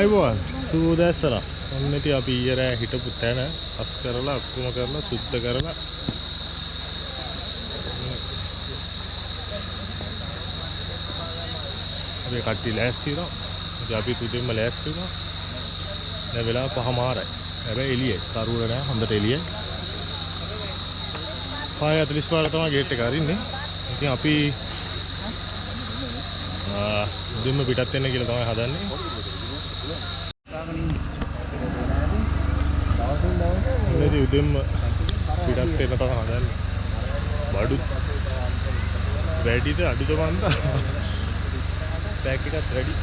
ආයිබෝන් සූදැස්සලා ඔන්න ඉතින් අපි ඊයේ රෑ හිටපු තැන අස් කරලා ඔක්කොම කරලා සුද්ධ කරලා අපි කට්ටිය ලෑස්ති වෙනවා. ඉතින් අපි තුදෙන්ම ලෑස්ති වෙනවා. දැන් වෙලාව 5:00මාරයි. හැබැයි එළියයි. කරුවර නෑ හොඳට එළියයි. 5:45 තමයි ගේට් එක අරින්නේ. ඉතින් අපි උදෙන්ම පිටත් වෙන්න කියලා තමයි හදන්නේ. ඉතින් උදෙන්ම පිටත් වෙන්න තමයි හදන්නේ. බඩු වැඩිද අඩුද මන්ද? බෑග් එකත් රෙඩි.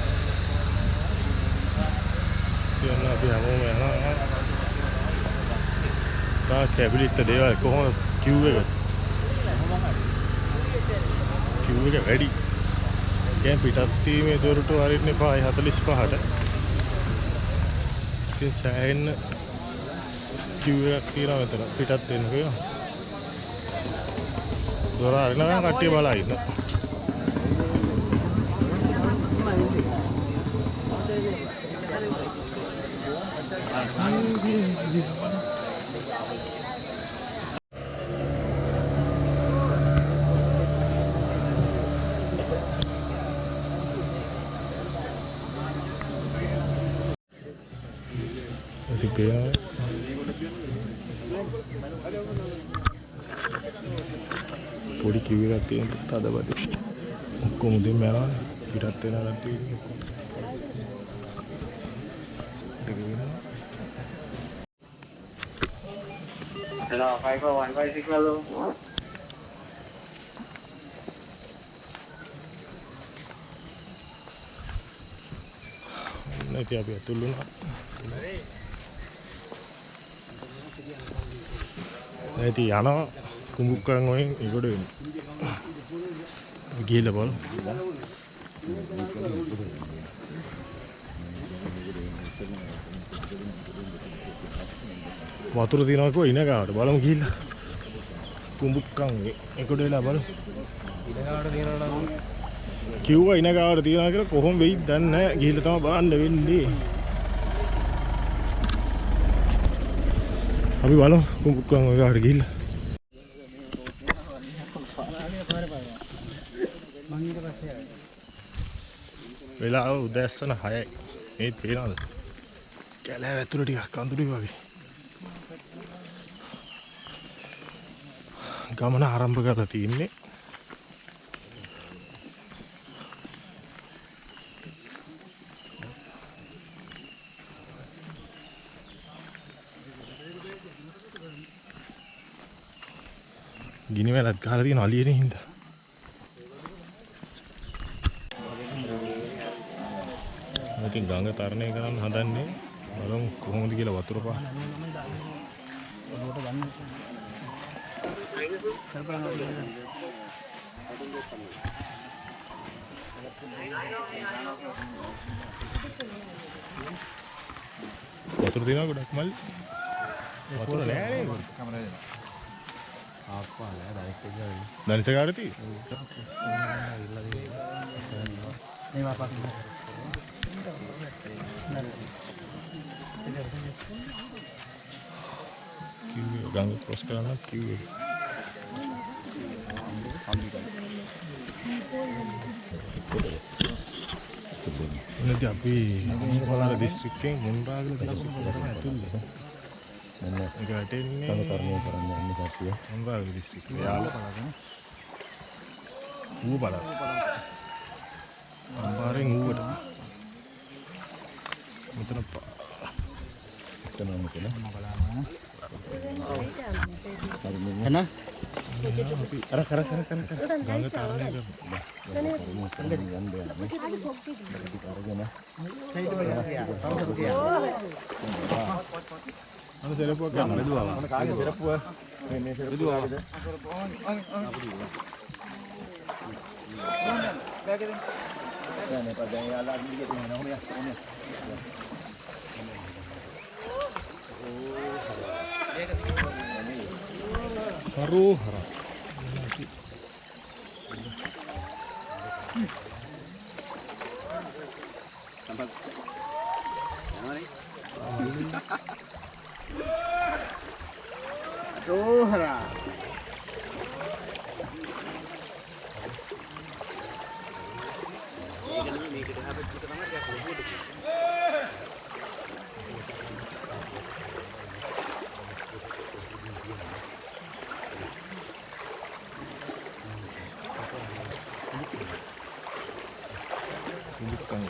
ඉතින් අපි හැමෝම යනවා. තා කැබිලිට දේවල් කොහොමද කිව් එක? කිව් එක වැඩි. දැන් පිටත් වීමේ දොරටු අරින්න එපා 45ට. ඉතින් සෑහෙන්න කිව් එකක් තියෙනවා මෙතන පිටත් වෙන්න කියලා. දොර අරිනවා කට්ටිය බලා ඉන්නවා. පොඩි කිව් එකක් තියෙන තදබඩ ඔක්කොම දෙන්න යනවා පිටත් වෙනවා කට්ටිය Hello, 54156 hello. නැති අපි අතුල් වුණා. නැති යනවා කුඹුක්කන් වලින් ඒකට වෙන්න. ගිහලා බලමු. වතුර තියනවා කො ඉන ගාවට බලමු ගිහලා. කුඹුක්කන් ඒකට වෙලා බලමු. ඉන ගාවට තියනවා නම් කිව්වා ඉන ගාවට තියනවා කියලා කොහොම වෙයිද දන්නේ නැහැ. ගිහලා තමයි බලන්න වෙන්නේ. අපි බලමු කුඹුක්කන් ඔය ගාවට ගිහලා. වෙලාව උදැස්සන 6යි. මේ පේනවද? කැලෑ වැතුර ටිකක් අඳුරුයි වගේ. ගමන ආරම්භ කරලා තින්නේ. ගිනි වැලක් ගහලා තියෙන අලියනේ හින්දා. ඉතින් ගඟ තරණය කරන්න හදන්නේ බලමු කොහොමද කියලා වතුර පාන. වතුර දිනවා ගොඩක් මල්. වතුර නෑ නේද? ආප්පා නෑ දැනෙක ගානේ. දැනෙක ගානේ තියෙන්නේ. මේ වාපස් කිව්වේ ගඟ ක්‍රොස් කරන්න කිව්වේ. එනදී අපි මොනවාර දිස්ත්‍රික්කයෙන් මුන්රාගල දිස්ත්‍රික්කයට ඇතුල්ලා. මම ඒක වැටෙන්නේ තරණය කරන්න යන්න කට්ටිය. මුන්රාගල දිස්ත්‍රික්කය. යාල බලන්න. ඌ බලන්න. අම්බාරෙන් ඌවට. මෙතන එතන මෙතන බලන්න. එන අර කර ගඟ තරණය කරමු. අර සෙරපුවක් ගන්න බෙදුවා. කාගේ සෙරපුව? මේ සෙරපුව. බෑග් එකෙන්. දැන් එපා දැන් යාලා අනිත් එක තියෙනවා ඕනේ. කරු හරක්. Dohra. Bukan.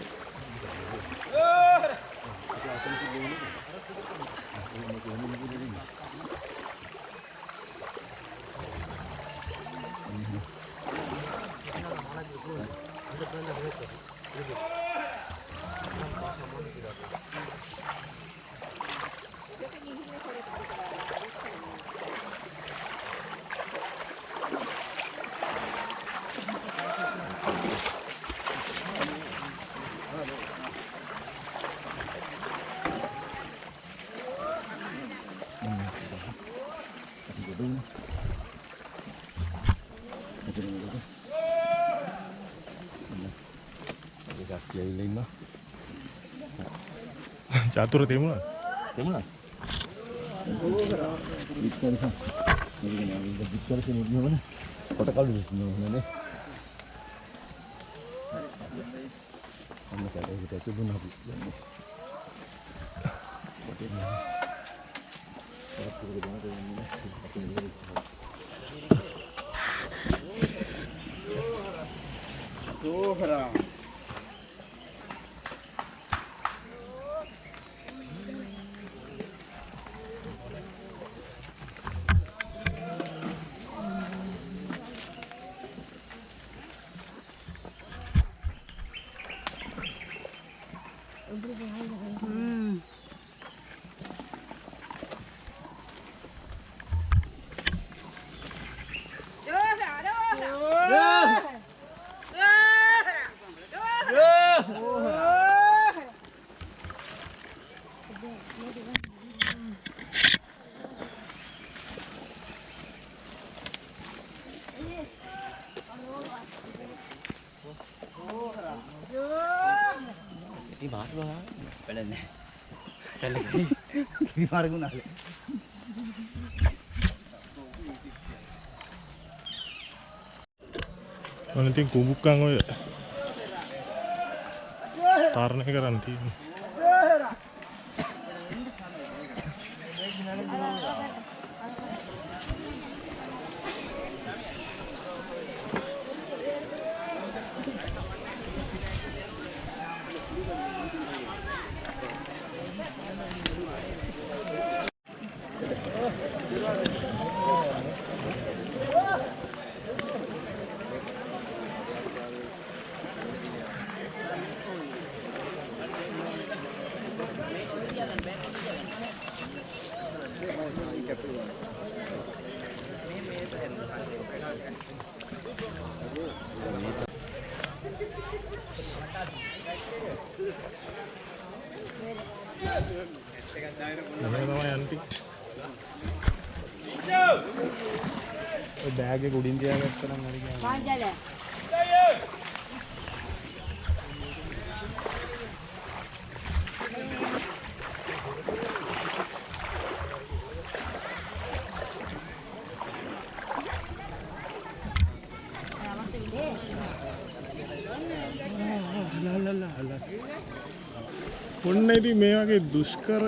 Catur temu lah. Temu lah. Bicara sini mana? Kota kalau di sini mana? Kamu kata kita tu pun habis. Dohra. Ini baru lah, pelan ni. Pelan ni. Ini baru guna le. Nanti ku buka kau ya. Tarne ke nanti. Bag Gudi दिया पुण्य मे आगे दुष्कर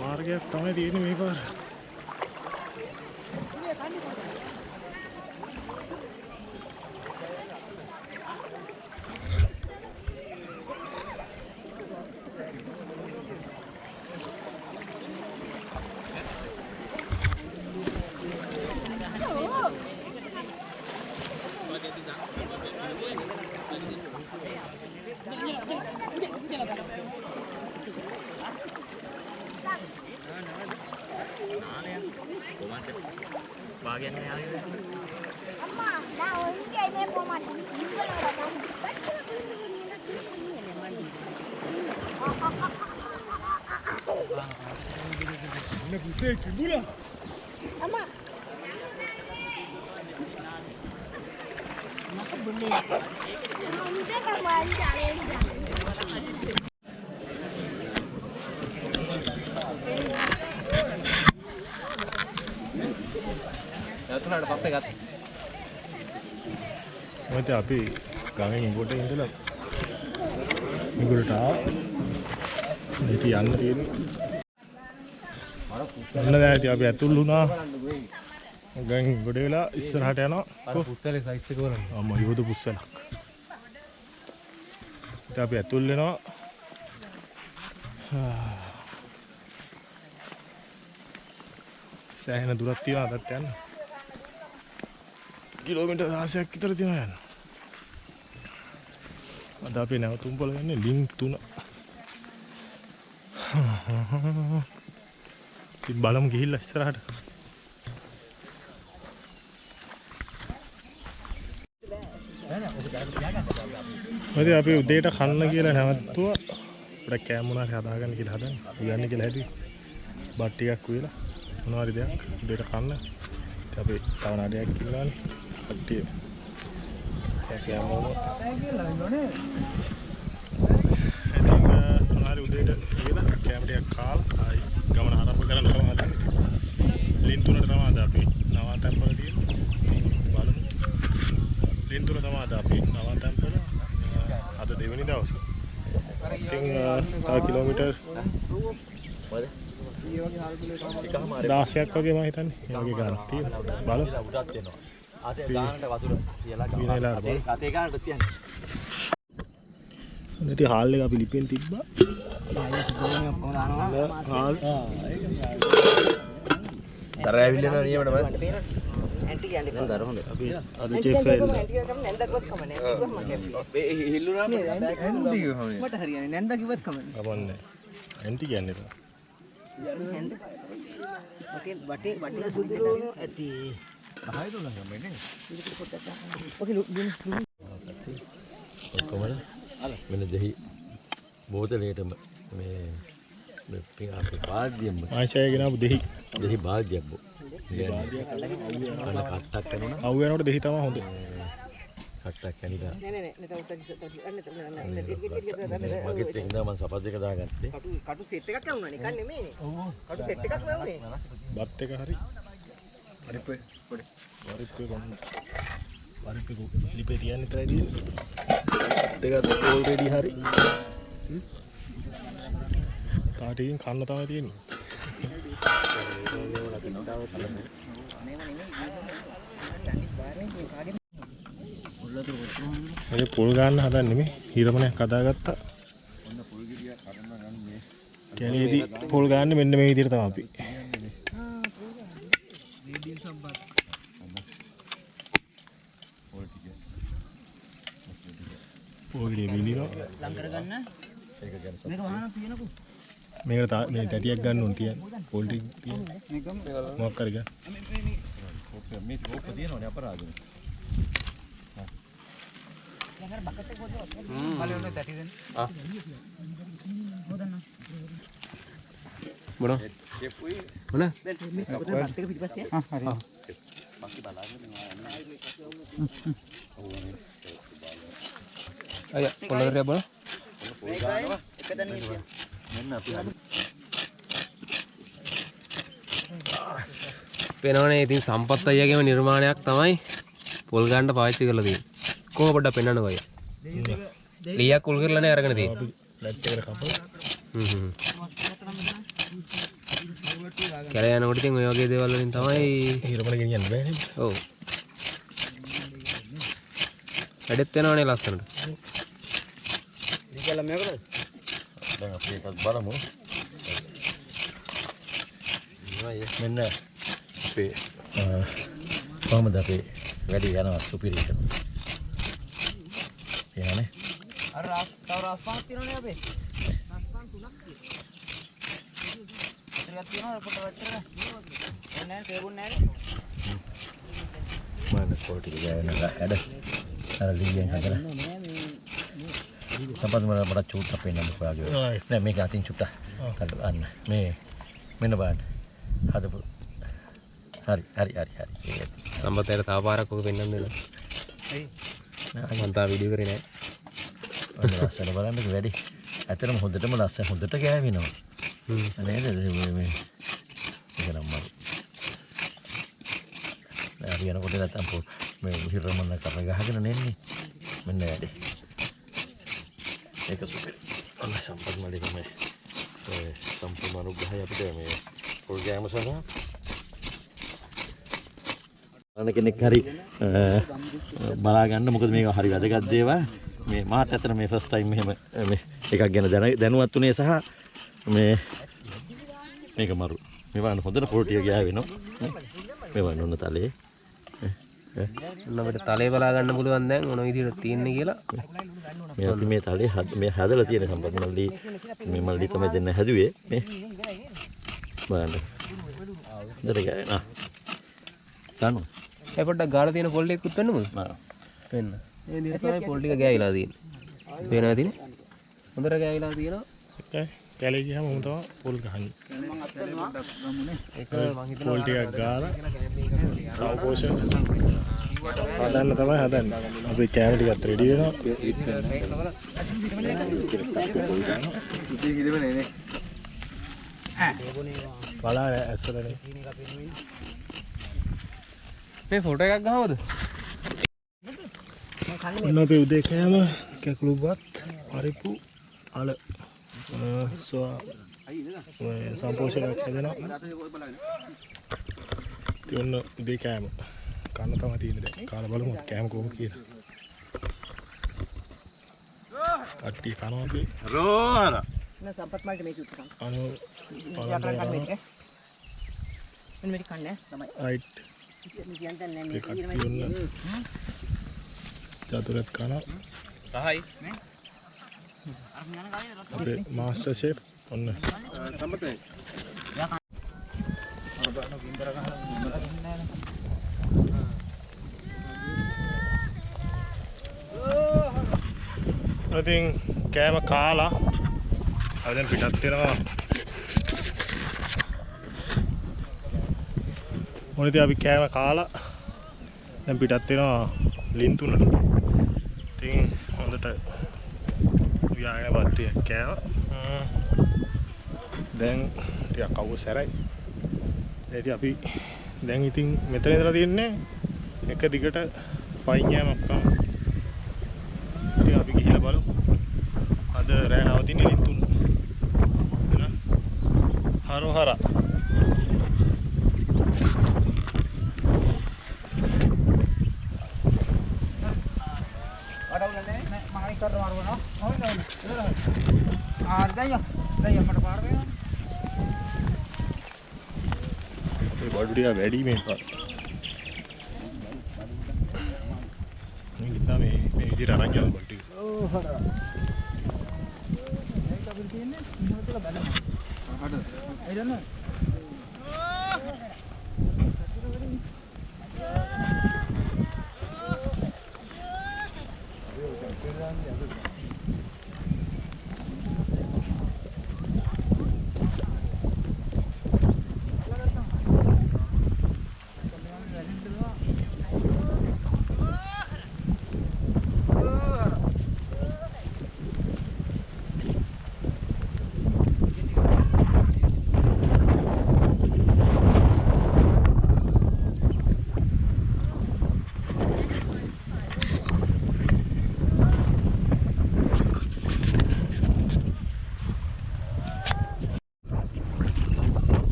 मार गया तमें तीन मे पर bagian ni ada. Amma, dah orang ni ada yang buat mandi. Ini kalau orang mandi. Amma. Maka boleh. Ini dah kembali jalan. ඉස්සරහට පස්සේ ගත්තා. මොකද අපි ගමෙන් ඉඟුට ඉඳලා ඉඟුට ආවා. මේක යන්න තියෙන්නේ. අන්න දැන් ඉතින් අපි ඇතුල් වුණා. ගම් ගොඩ වෙලා ඉස්සරහට යනවා. අර පුස්සලේ සයිස් එක වරන්. අම්මා යෝධ පුස්සලක්. ඉතින් අපි ඇතුල් වෙනවා. සෑහෙන දුරක් තියෙනවා අදත් යන්න. කිලෝමීටර් 16ක් විතර තියෙනවා යන්න. අද අපි නැවතුම්පල යන්නේ ලින්ක් 3. ඉතින් බලමු ගිහිල්ලා ඉස්සරහට. මොකද අපි උදේට කන්න කියලා නැවතුවා. අපිට කෑම මොනවාරි හදාගන්න කියලා හදන්නේ. යන්නේ කියලා හැදුවේ. බත් ටිකක් උයලා මොනවාරි දෙයක් උදේට කන්න. ඉතින් අපි තව නඩයක් ඉන්නවානේ. කට්ටිය. කෑම මොනවාරි උදේට කියලා කෑම ටිකක් කාලා ආයි ගමන ආරම්භ කරන්න තමයි හදන්නේ. ලින් 3ට තමයි අද අපි නවාතැන්පල තියෙන්නේ. බලමු. ලින් 3 තමයි අද අපි නවාතැන්පල. අද දෙවෙනි දවසේ. ඉතින් තව කිලෝමීටර් 16ක් වගේ මම හිතන්නේ. ඒ වගේ ගානක් තියෙනවා. බලමු. උඩත් වෙනවා. ආතේ ගානට වතුර තියලා අතේ ගානට තියන්නේ. නැති හාල් එක අපි ලිපෙන් තිබ්බා. හාල්. දර ඇවිල්ලා නියමට බෑ. ඇන්ටි කියන්නේ දැන් දර හොඳයි. අපි අද චෙෆ් වෙලා. ඇන්ටි කම නැන්දක්වත් කම නැහැ. කිව්වම කැප්පි. මේ හිල්ලුනාම ඇන්ටි කිව්වම මට හරියන්නේ නැන්දා කිව්වත් කම නැහැ. කමන්නේ. ඇන්ටි කියන්නේ තමයි. නැන්ද. වටේ සුදුරු ඇති. කහයි දුන්නා ගමනේ. ඔකේ කොහමද? මෙන්න දෙහි බෝතලයටම මේ පින් අපේ වාද්‍යම් ආශය ගෙනාවු දෙහි. දෙහි වාද්‍යයක් බෝ. කට්ටක් කරනවා. අවු වෙනකොට දෙහි තමයි හොඳ. කට්ටක් කනිලා. නෑ නෑ මගෙත් ඉඳලා මම සපස් එක දාගත්තේ. කටු සෙට් එකක් වුණා නිකන් නෙමෙයිනේ. කටු සෙට් එකක් වුණේ. බත් එක හරි. පරිප්පේ පොඩි. පරිප්පේ කොන්න. පරිප්පේ ලිපේ තියන්න විතරයි තියෙන්නේ. දෙකත් ඔල්රෙඩි හරි. තාටියෙන් කන්න තමයි තියෙන්නේ. මේ පොල් ගන්න හදන්නේ මේ හිරමනයක් හදාගත්තා. ඔන්න පොල් ගෙඩියක් හදන්න ගන්නේ. කියන්නේ ඉතින් පොල් ගන්න මෙන්න මේ විදිහට තමයි අපි. පොල් ගෙඩිය විලිනවා. ලං කරගන්න. මේක වහන පියනකෝ. මේකට මේ තැටියක් ගන්න ඕන තියන්නේ. පොල් ටික තියෙන්නේ. මොකක් කරගන්න. මේ කෝප්ප තියෙනවනේ අපරාධනේ. යහර බකට් එක පොඩ්ඩක්. බලන්න තැටි දෙන්න. මොන? මොන? දැන් මේ බත් එක පිටිපස්සේ. හරි. बाकी බලාගෙන අය පොළොරේ බල. මෙන්න අපි පේනවනේ ඉතින් සම්පත් අයියාගේම නිර්මාණයක් තමයි පොල් ගන්න පාවිච්චි කරලා තියෙන්නේ. කොහොම පොඩ්ඩක් පෙන්වන්නකෝ අයියා. ලීයක් කුල් කරලානේ අරගෙන තියෙන්නේ. ලැට් එකට කපලා. කැල යනකොට ඉතින් ඔය වගේ දේවල් වලින් තමයි හිරමන ගෙනියන්න බෑ නේද? ඔව්. වැඩෙත් වෙනවනේ ලස්සනට. ඉතින් මේකද? දැන් අපි එකක් බලමු. මෙන්න අපේ කොහමද අපේ වැඩි යනවා සුපිරියට. එයානේ. අර තව රාස් පහක් තියෙනවනේ අපේ. රාස් පහක් තුනක් තියෙනවා. ටිකක් තියෙනවා පොට වැටෙන්න. ඕනේ තේරුන්නේ නැහැ. මම පොටි ගෑවෙන ඇඩ අර ලීයෙන් හදලා. සම්පත් මට චූට්ටක් පෙන්නන්න ඔයාගේ. නෑ මේක අතින් චුට්ටක්. අන්න මේ මෙන්න බලන්න. හදපු. හරි. සම්පතේට තව පාරක් ඔක පෙන්නන්න දෙන්න. එයි. මම තා වීඩියෝ කරේ නෑ. අන්න ලස්සන බලන්නක වැඩි. ඇත්තටම හොඳටම ලස්සන හොඳට ගෑවෙනවා. නේද මේ ඒක නම් මම. අපි යනකොට නැත්තම් මේ හිරමන්න කර ගහගෙන නෙන්නේ. මෙන්න වැඩේ. ඒක සුපිරි. අන්න සම්පත් මල්ලි තමයි. ඒ සම්පූර්ණ අනුග්‍රහය අපිට මේ පොල් ගෑම සඳහා අන්න කෙනෙක් හරි බලා ගන්න. මොකද මේක හරි වැදගත් දේවල්. මේ මාත් ඇත්තට මේ ෆස්ට් ටයිම් මෙහෙම මේ එකක් ගැන දැනුවත් උනේ සහ මේක මරු. මේ වань හොඳට පොල් ටික ගෑවෙනවා. මේ වань ඔන්න තලේ. අපිට තලේ බලා ගන්න පුළුවන් දැන් මොන විදිහට තියෙන්නේ කියලා. මේ අපි මේ තලේ මේ හදලා තියෙන සම්පත් මල්ලි මේ මල්ලි තමයි දෙන්න හැදුවේ මේ බලන්න. හොඳට ගෑවෙනවා. ගන්නවා. ඒ පොඩ්ඩක් ගාලා තියෙන පොල් ටිකකුත් වෙන්නමද? වෙන්න. මේ විදිහට තමයි පොල් ටික ගෑවිලා තියෙන්නේ. පේනවා තියෙන්නේ. හොඳට ගෑවිලා තියෙනවා. කැලේ ගියාම මම තමයි පොල් ගහන්නේ. ඒක පොල් ටිකක් ගාලා සවපෝෂණ හදන්න තමයි හදන්නේ. අපි කැම ටිකත් රෙඩි වෙනවා. බලන්න ඇස්සලනේ. මේ ෆොටෝ එකක් ගහවද? ඔන්න අපි උදේ කෑම කැකුළුපත් පරිප්පු අල සම්පෝෂණයක් හැදෙනවා. ඉතින් ඔන්න උදේ කෑම කන්න තමයි තියෙන්නේ දැන්. කාලා බලමු කෑම කොහොමද කියලා. කට්ටිය කනවා අපි. රෝහන. නේ සම්පත් මාර්ගයේ මේක උත්තරම්. යාත්‍රා කරන්න මේක. මෙන්න මේක කන්නේ තමයි. රයිට්. කියන්තන් නෑ මේ කට්ටිය ඔන්න චතුරත් කනවා. සහයි. අපේ මාස්ටර් ෂෙෆ් ඔන්න. සම්පතේ. ඉතින් කෑම කාලා දැන් පිටත් වෙනවා. මොනිට අපි කෑම කාලා දැන් පිටත් වෙනවා ලින්තුනට. ඉතින් හොඳට ව්‍යායාම ටිකක් කෑවා. දැන් ටිකක් අවු සැරයි. ඉතින් අපි දැන් ඉතින් මෙතන ඉඳලා තියන්නේ එක දිගට පයින් යෑමක් තමයි. ඉතින් අපි ගිහිල්ලා බලමු. අද රෑ නවතින්නේ ලින්තුන. හරෝහර. बड़िया वेडी में पर नहीं कितना में इधर आ रहा क्या बल्टी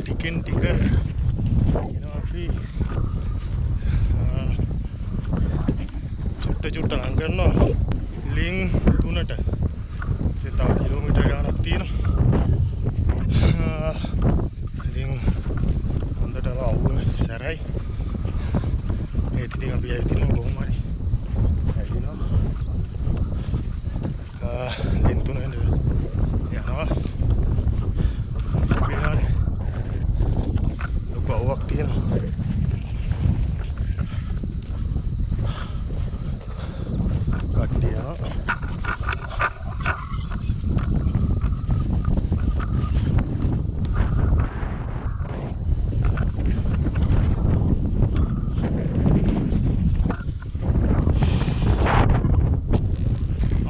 ටිකෙන් ටික එනවා අපි චුට්ට ලං කරනවා ලින් 3ට. ඉතින් තව කිලෝමීටර් ගානක් තියෙනවා. ඉතින් හොඳටම අවුව සැරයි. ඒ ටික අපි ඇවිදිනවා කොහොම හරි. ඇවිදිනවා. ලින් 3 යනවා. බව්වක් තියෙනවා. කට්ටිය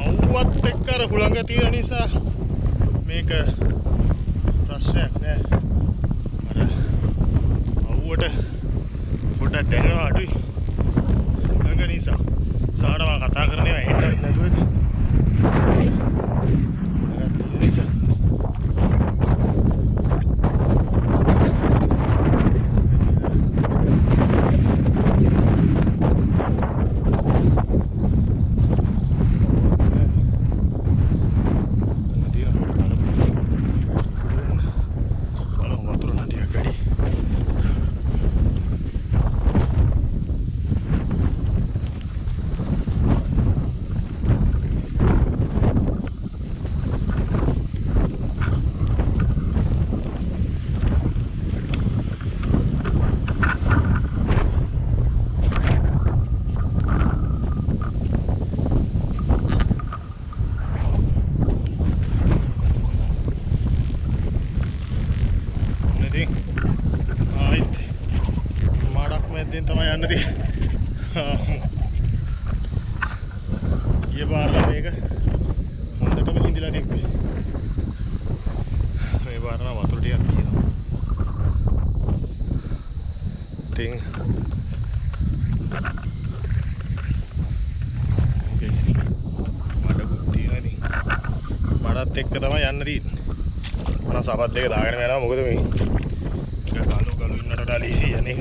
අවුවත් එක්ක අර හුළඟ තියෙන නිසා මේක ප්‍රශ්නයක් නෑ. අර අවුවට පොඩ්ඩක් දැනෙනවා අඩුයි. ළඟ නිසා සාරවා කතා කරන ඒවා එන්නත් නැතුවද? මැද්දෙන් තමයි යන්න තියෙන්නේ. ගිය පාරලා මේක හොඳටම හිඳිලා තිබ්බේ. මේ පාර නම් වතුර ටිකක් තියෙනවා. ඉතින් මඩකුත් තියෙනවා ඉතින්. මඩත් එක්ක තමයි යන්න තියෙන්නේ. මම සබත් දෙක දාගෙන යනවා මොකද මේ ගලු ඉන්නට වඩා ලීසි යන්නේ.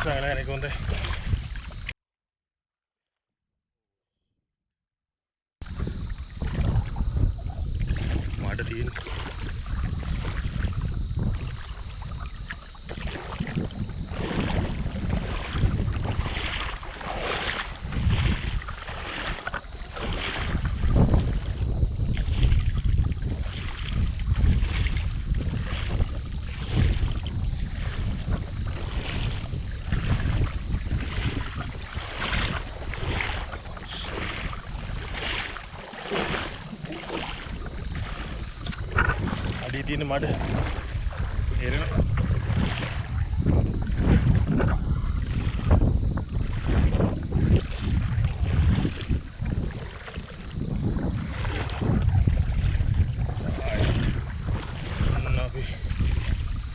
Sana ini konde. Mada tin. Di sini mada. Ini lah. Nabi.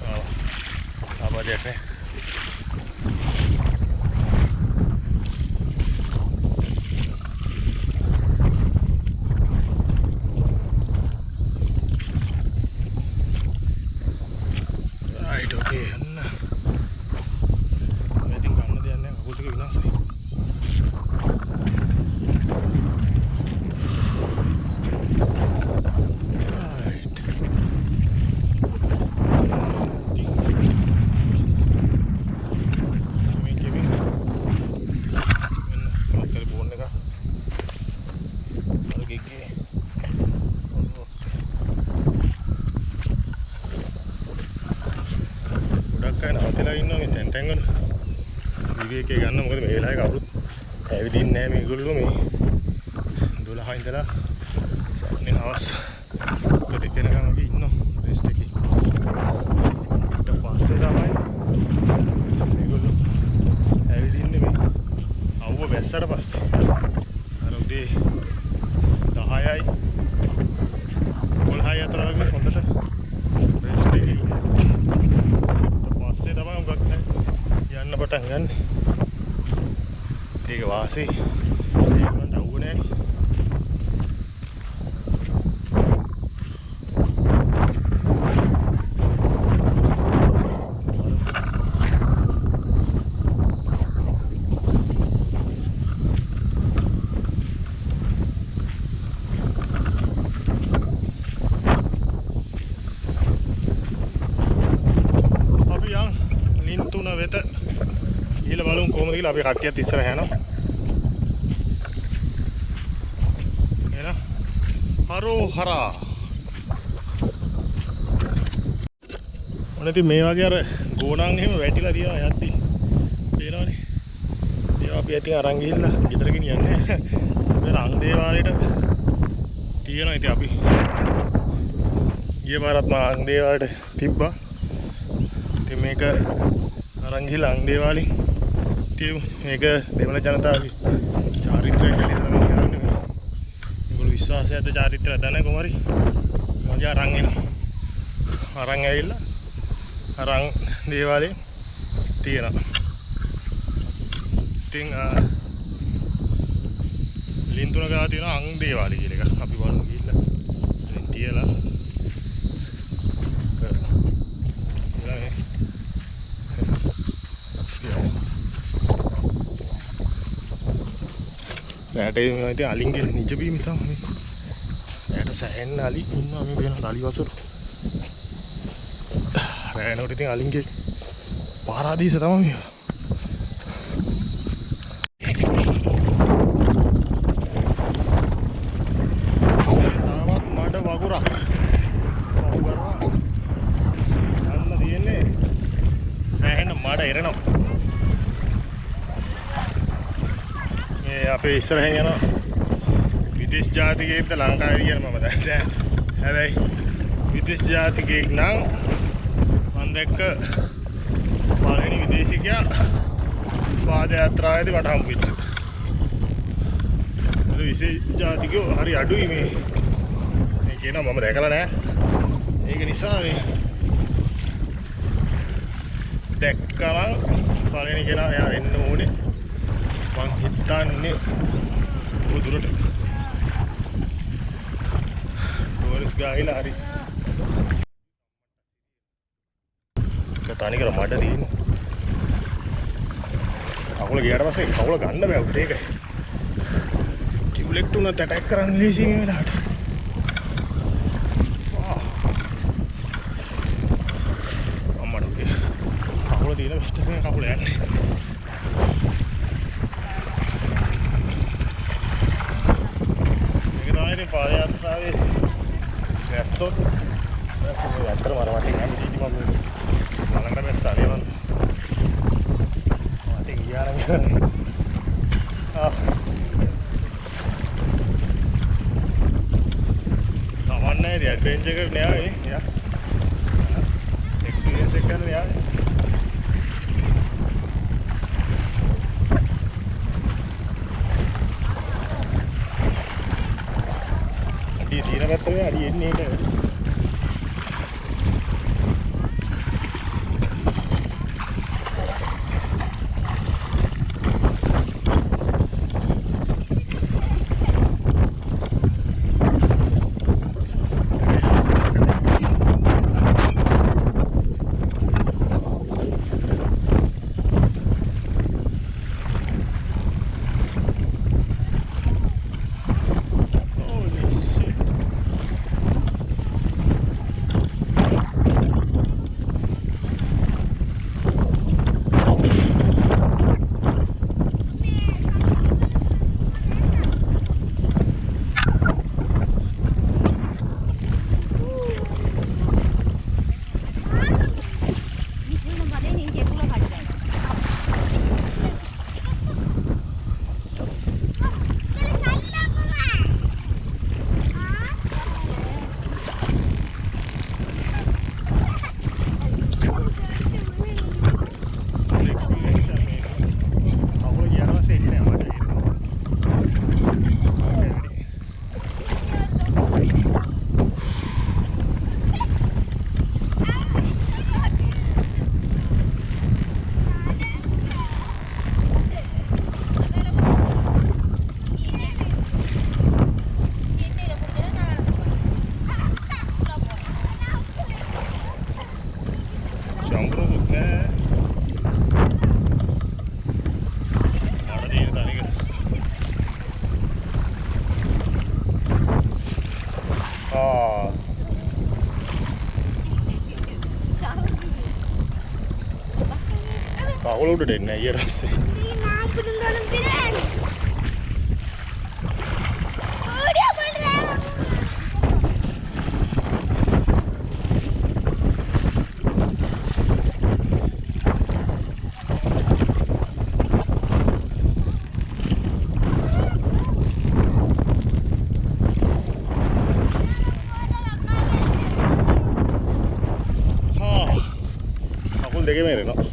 Oh, apa dia ni? Tengok විවේකේ ගන්න මොකද මේ වෙලාවේ කවුරුත් ඇවිදින්නේ නැහැ මේගොල්ලෝ මේ 12 ඉඳලා සම්නේ හවස් දෙක වෙනකම් වගේ ඉන්නවා රෙස්ට් එකේ. ඊට පස්සේ තමයි මේගොල්ලෝ ඇවිදින්නේ මේ අවුව වැස්සට පස්සේ. අර උදේ 10යි 12යි අතර වගේ හොඳට රෙස්ට් එකේ ඉන්නවා. ඊට පස්සේ තමයි උගක් යන්න පටන් ගන්න. ඒක වාසි. ඒකට අවුනේ නෑනේ. ගිහලා අපි කට්ටියත් ඉස්සරහ යනවා. එන හරෝ හරා. මොනද මේ වගේ අර ගෝණන් එහෙම වැටිලා තියෙනවා යද්දි. පේනවනේ. ඒවා අපි ඇතින් අරන් ගිහිල්ලා ගෙදර ගෙනියන්නේ. ඒ රංග දේවාලේට තියෙනවා. ඉතින් අපි ගිය පාරත් මා අං දේවාලේට තිබ්බා. ඉතින් මේක අරන් ගිහිල්ලා අං දේවාලේ තියමු. මේක දෙමළ ජනතාවගේ චාරිත්‍රයක් කියලා තමයි කියන්නේ. මේගොල්ලෝ විශ්වාසයද චාරිත්‍රය දන්නේ කොහොමරි. මම අරන් එනවා. අරන් ඇවිල්ලා අරන් දේවාලේ තියෙනවා. ඉතින් ලින්තුන ගාව තියෙන අං දේවාලේ කියලා එක අපි බලමු ගිහිල්ලා. ඉතින් තියලා රැට ඉතින් අලින්ගේ නිජ බීම තමයි. රැට සෑහෙන්න අලි ඉන්නවා මේ වෙන අලි වසරු. රැනොට ඉතින් අලින්ගේ පාරාදීස තමයි මේ. තාමත් මඩ වගුරක්. වගුරවා. යන්න තියෙන්නේ සෑහෙන්න මඩ එරෙනවා. අපේ ඉස්සරහෙන් යනවා විදේශ ජාතිකයෙක්ද ලංකාවේ කියන මම දන්නේ නැහැ. හැබැයි විදේශ ජාතිකයෙක් නම් මම දැක්ක පළවෙනි විදේශිකයා පාද යාත්‍රාවේදී මට හම්බ වෙච්ච. ඒ විදේශ ජාතිකයෝ හරි අඩුයි මේ කියනවා මම දැකලා නැහැ. ඒක නිසා මේ දැක්කම පළවෙනි කෙනා එයා එන්න ඕනේ. මං හිතන්නේ උදුරට ඩෝරිස් ගායිලා හරි කතානි කර මඩ තියෙන්නේ. කකුල ගියාට පස්සේ කකුල ගන්න බෑ උට ඒක. කිව්ලෙක්ට උනත් ඇටැක් කරන්න ලීසි මේ වෙලාවට. අම්මඩ කකුල තියෙන විස්තරේ කකුල යන්නේ. පාදයාත්‍රාවේ වැස්සොත් ඇත්තටම අර වටින් යන්නේ දීටි මම බලන්න බැස්සා නේද වටින් ගියා නම් සමන්නේ ඇඩ්වෙන්චර් එකට නෑ යා එක්ස්පීරියන්ස් එක ගන්න යා තියෙන පැත්තේ අඩි එන්නේ ඒක. කකුල උඩට එන්නේ ඊට පස්සේ dalam piring. Oh, dia beneran. කකුල් දෙකේ මේරෙනවා.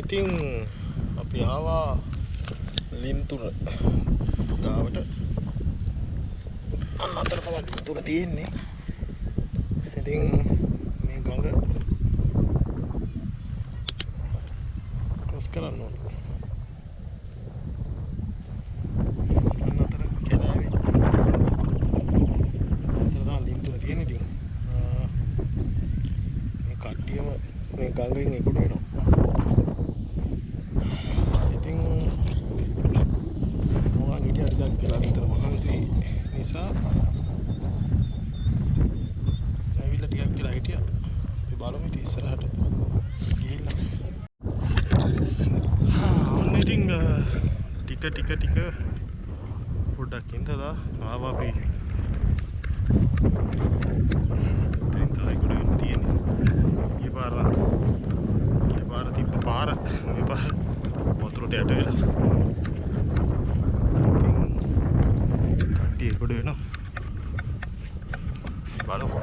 ඉතින් අපි ආවා ලින්තුන ගාවට. අන්න අතර තමයි ලින්තුන තියෙන්නේ. ඉතින් මේ ගඟ ක්‍රොස් කරන්න ඕන. අන්න අතර කැලෑවේ. අතර තමයි ලින්තුන තියෙන්නේ. ඉතින් මේ කට්ටියම මේ ගඟෙන් එකුඩ වෙනවා. නිසා ඇවිල්ලා ටිකක් කියලා හිටියා. අපි බලමු ඉතින් ඉස්සරහට ගිහිල්ලා. ඔන්න ඉතින් ටික පොඩ්ඩක් ඉඳලා ආවා අපි. ඉතින් තායි ගොඩ වෙන්න තියෙන්නේ. මේ පාර තිබ්බ පාර මේ පාර වතුරට යට වෙලා. ගොඩ වෙනවා. බලමු.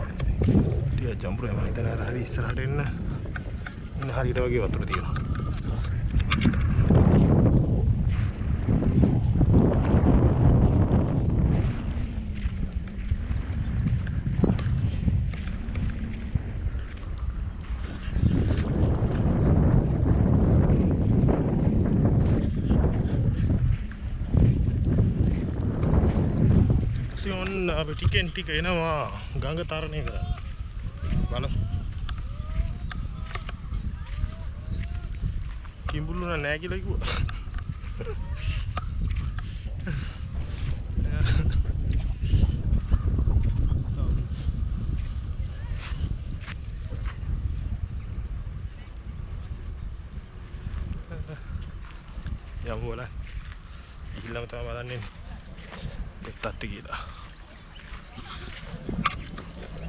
ටික ජම්පුරේ මම හිතන්නේ අර හරි ඉස්සරහට එන්න හරියට වගේ වතුර තියෙනවා. අපි ටිකෙන් ටික එනවා ගඟ තරණය කරන්න. බලමු. කිඹුල්ලු නෑ කියලා කිව්වා. යමු වල. ඉහිල්ලම තමයි බලන්නේ. දෙත්තත් කියලා.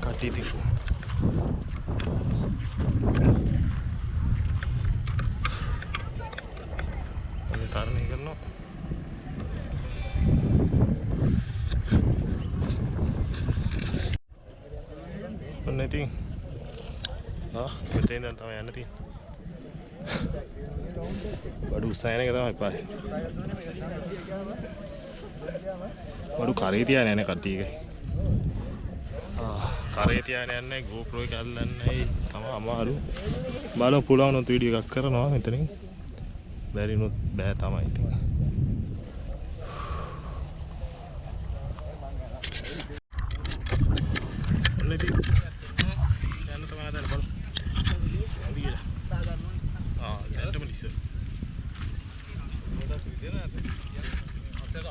කටි තිබු. අපි තරණය කරනවා. ඔන්න ඉතින් මෙතෙන් දැන් තමයි යන්න තියෙන්නේ. බඩු උස්සයන එක තමයි පාරේ. බඩු කරේ තියාගෙන යන කට්ටිය එකයි. කරේ තියාගෙන යන්නේ GoPro එක අල්ලන්නයි තමයි අමාරු. බලමු පුළුවන් උත් වීඩියෝ එකක් කරනවා මෙතනින්. බැරි උනොත් බෑ තමයි ඉතින්.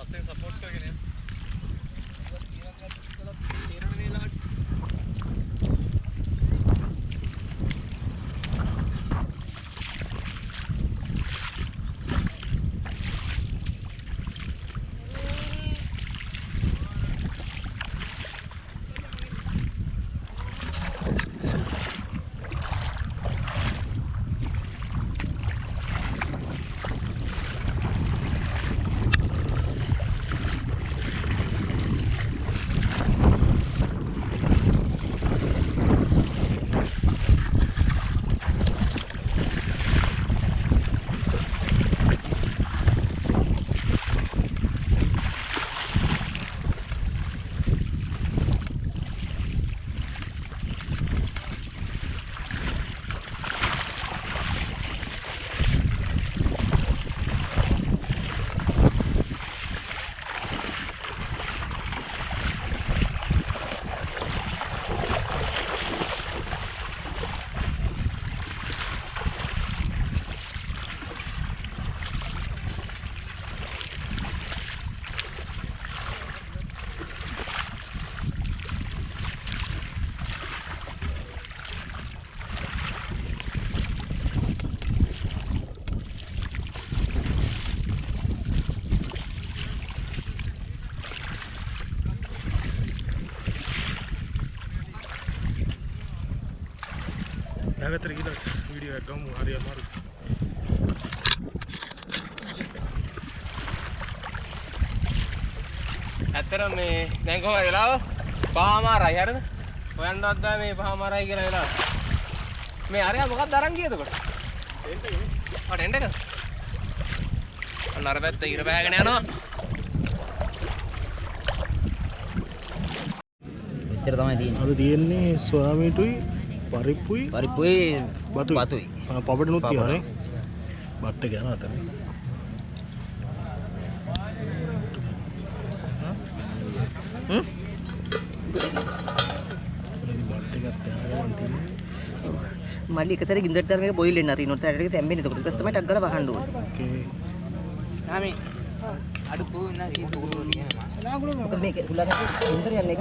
අතෙන් සපෝට් කරගෙන යන්න. නැගතර ගිහලා වීඩියෝ එකක් ගමු. හරි අමාරු. ඇත්තටම මේ දැන් කොහමද වෙලාව? 5:00යි හරිද? හොයන්නවත් බෑ මේ 5:00යි කියලා වෙලාව. මේ අරයා මොකක්ද අරන් ගියද කොට? ටෙන්ට් එක. අන්න අර පැත්ත ඉර බෑගෙන යනවා. මෙච්චර තමයි තියෙන්නේ. අද තියෙන්නේ ස්වාමීටුයි පරිප්පුයි බතුයි. පපඩනුත් තියෙනවානේ. බත් එක යනවා අතන. මල්ලි එක සැරේ ගින්දරට දාලා මේක බොයිල් වෙන්න අරින්න ඕනේ. ඊට පස්සේ සැම්බෙන්නේ. එතකොට ඊට පස්සේ තමයි ටක් ගාලා වහන්න ඕනේ. ඕකේ. ආමි අඩු පොන්න ඉන්න පොරෝ තියෙනවා. මොකද මේක උලරට ගින්දර යන්නේ එක.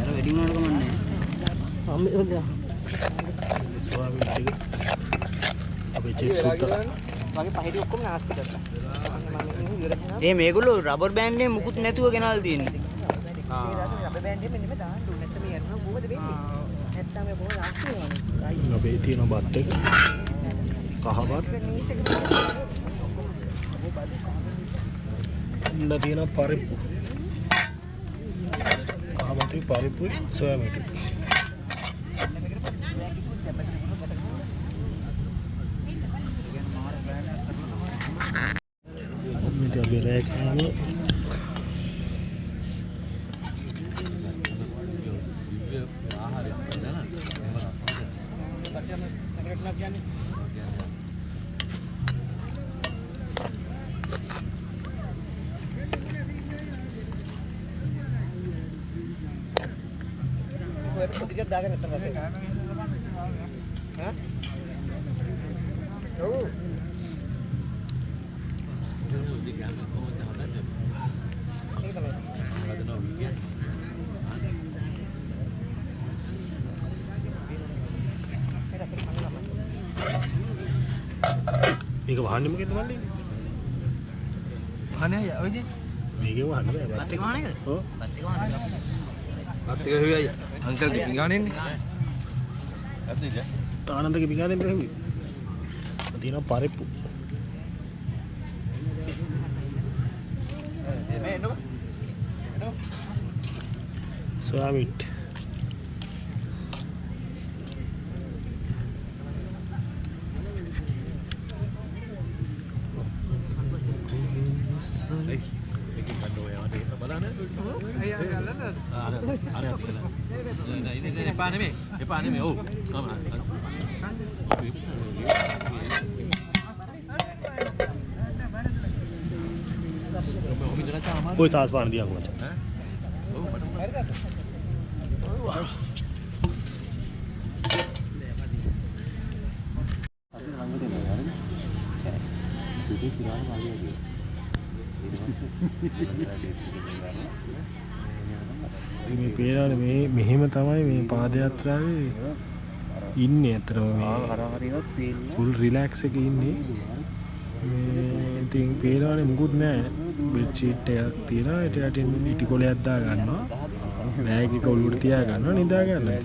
අර වෙඩින් වලට කමන්නේ. අම්මේ ඔයා. ස්වාමීටි අපේ චීෆ් සුල්තාන් වගේ පහිටි ඔක්කොම නාස්ති කරලා. ඒ මේගොල්ලෝ රබර් බෑන්ඩ් එකේ මුකුත් නැතුව ගෙනල්ලා තියෙන්නේ. රබර් බෑන්ඩ් එකේ මෙන්න මේ දාන්න ඕනේ. නැත්නම් මේ යනවා මොකද වෙන්නේ? නැත්නම් මේ කොහොමද ආස්ති වෙන්නේ? අපේ තියෙන බත් එක කහවත් ඉන්න තියෙන පරිප්පු කහවතුයි පරිප්පුයි සොයාමීටුයි මේක බෙරේ කාම ටිකක් දාගෙන ඉස්සරහට. හා? ඔව්. ඒක තමයි. මේක වහන්නේ මොකෙන්ද මල්ලි? අනේ ඔයදී මේකේ වහන්න බෑ. බත් එක වහන්නේද? ඔව්. බත් එක වහන්න. බත් එක හොයයි. අන්කල් ටිකක් ගානෙන්නේ. ආනන්දගේ පිඟානෙන් බැලුවේ. තියෙනවා පරිප්පු. මේ එන්නකො. සොයාමීට්. कोई सास पानी दिया हुआ है මේ පේනවනේ මේ මෙහෙම තමයි මේ පාදයාත්‍රාවේ ඉන්නේ අතරම මේ ෆුල් රිලැක්ස් එකේ ඉන්නේ මේ ඉතින් පේනවනේ මුකුත් නැහැ බෙඩ් ෂීට් එකක් තියලා ඊට යටින් ඉටි කොලයක් දා ගන්නවා බෑග් එක ඔලුවට තියා ගන්නවා නිදා ගන්නවා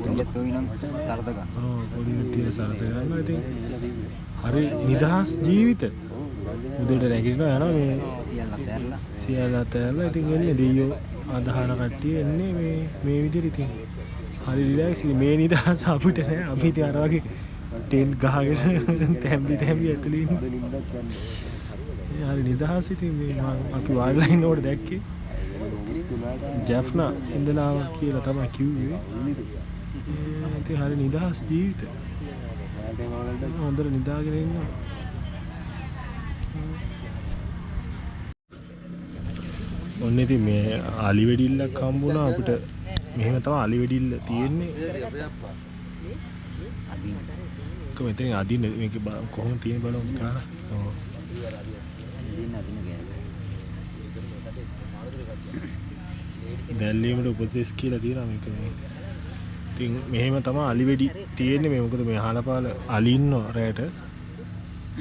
දෙලියත් ඔයි නම් සරද ගන්න. ඔව් පොඩි තියලා සරස ගන්නවා ඉතින් හරි නිදහස් ජීවිත උදේට නැගිටිනවා යනවා මේ සියල්ල අතහැරලා ඉතින් එන්නේ දෙයියෝ අදහන කට්ටිය එන්නේ මේ විදිහට ඉතින් හරි රිලැක්ස් මේ නිදහස අපිට නෑ අපි ඉතින් අර වගේ ටෙන්ට් ගහගෙන තැම්බි ඇතුළේ ඉන්නේ හරි නිදහස් ඉතින් මේ අපි වාඩිලා ඉන්නකොට දැක්කේ ජැෆ්නා ඉඳලා කියලා තමයි කිව්වේ ඉතින් හරි නිදහස් ජීවිත හොඳට නිදාගෙන ඉන්නවා ඔන්න ඉතින් මේ අලි වෙඩිල්ලක් හම්බුණා අපිට මෙහෙම තමයි අලි වෙඩිල්ල තියෙන්නේ කොහොමද ඉතින් අදින්න මේක කොහොමද තියෙන බලමු කාලා ඔව් දැල්ලීමට උපදෙස් කියලා තියෙනවා මේක මේ ඉතින් මෙහෙම තමයි අලි වෙඩි තියෙන්නේ මේ මොකද මේ අහලපාල අලි ඉන්නවා රැයට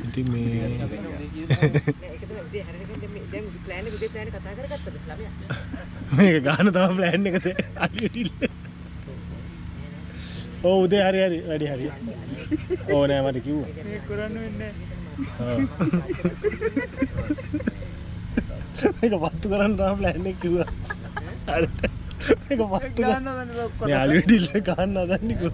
ඉතින් මේ මේක ගන්න තමයි ප්ලෑන් එකද අලි වෙඩිල්ල ඔව් උදේ හරි වැඩි හරි ඕ නෑ මට කිව්වා මේක කරන්න වෙන්නේ නෑ මේක පත්තු කරන්න තමයි ප්ලෑන් එක කිව්වා මේක පත්තු ගන්න මේ අලි වෙඩිල්ල ගන්න හදන්නේ කො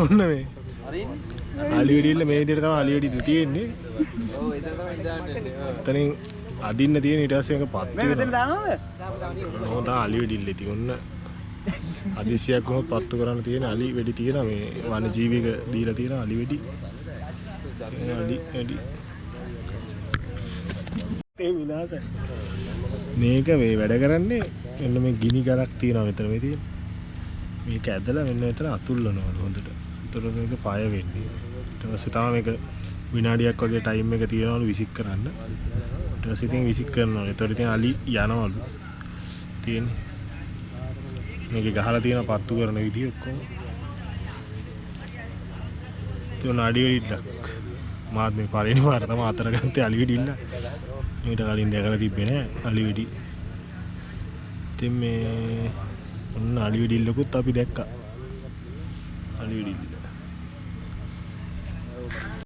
ඔන්න මේ අලි වෙඩිල්ල මේ විදිහට තමයි අලි වෙඩිල්ල තියෙන්නේ ඔව් එතන තමයි දාන්නේ එතනින් අදින්න තියෙන ඊට පස්සේ මේක පත්තු මේ මෙතන දානවද ඕන තමයි අලි වෙඩිල්ල ඉතින් ඔන්න අදිසියක් කොහොමද පත්තු කරන්න තියෙන අලි වෙඩි තියෙනවා මේ වන ජීවික දීලා තියෙන අලි වෙඩි අලි වෙඩි ඒ විනාශයි මේක මේ වැඩ කරන්නේ එන්න මේ ගිනි ගලක් තියෙනවා මෙතන මේ තියෙන මේක ඇදලා මෙන්න මෙතන අතුල්ලනවලු හොඳට. ඒතර මේක ෆයර් වෙන්නේ. ඊට පස්සේ තමයි මේක විනාඩියක් වගේ ටයිම් එක තියනවලු විසික් කරන්න. ඊට පස්සේ ඉතින් විසික් කරනවා. ඒතර ඉතින් අලි යනවලු. තියෙන්නේ. මේක ගහලා තියෙන පත්තු කරන විදිහ ඔක්කොම. ඒක නාඩි වෙඩිල්ලක්. මාත් මේ පළවෙනි වාර තමයි අතර ගත්තේ අලි වෙඩිල්ල. මීට කලින් දැකලා තිබ්බේ නෑ අලි වෙඩි. ඉතින් මේ ඔන්න අලි වෙඩිල්ලකුත් අපි දැක්කා. අලි වෙඩිල්ල.